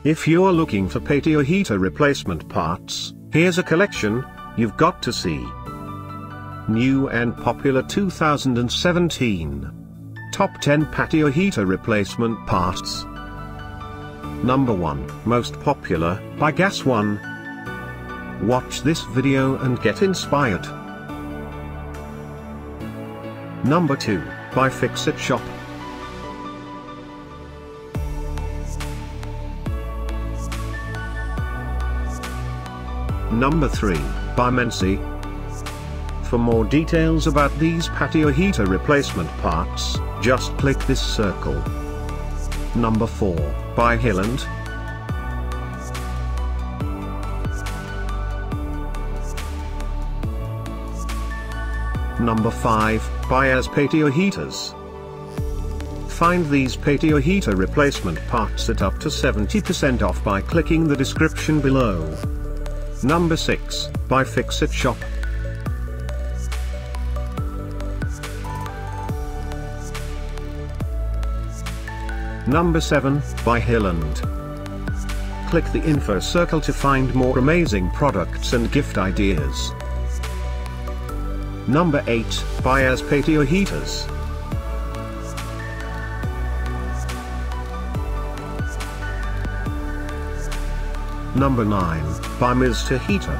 If you're looking for patio heater replacement parts, here's a collection you've got to see. New and popular 2017 Top 10 Patio Heater Replacement Parts. Number 1, Most Popular, by GasOne. Watch this video and get inspired. Number 2, by Fixitshop. Number 3, by Mensi. For more details about these patio heater replacement parts, just click this circle. Number 4, by Hiland. Number 5, by Patio Heaters. Find these patio heater replacement parts at up to 70% off by clicking the description below. Number 6, by Fixitshop. Number 7, by Hiland. Click the info circle to find more amazing products and gift ideas. Number 8, by Patio Heaters. Number 9, by Mr. Heater.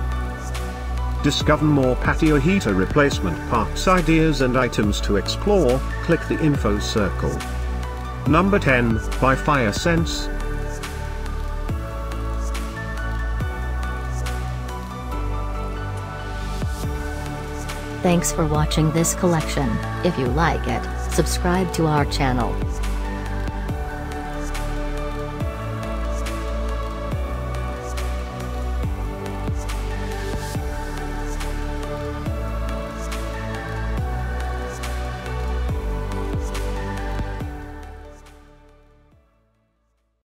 Discover more patio heater replacement parts ideas and items to explore, click the info circle. Number 10, by Fireplace. Thanks for watching this collection. If you like it, subscribe to our channel.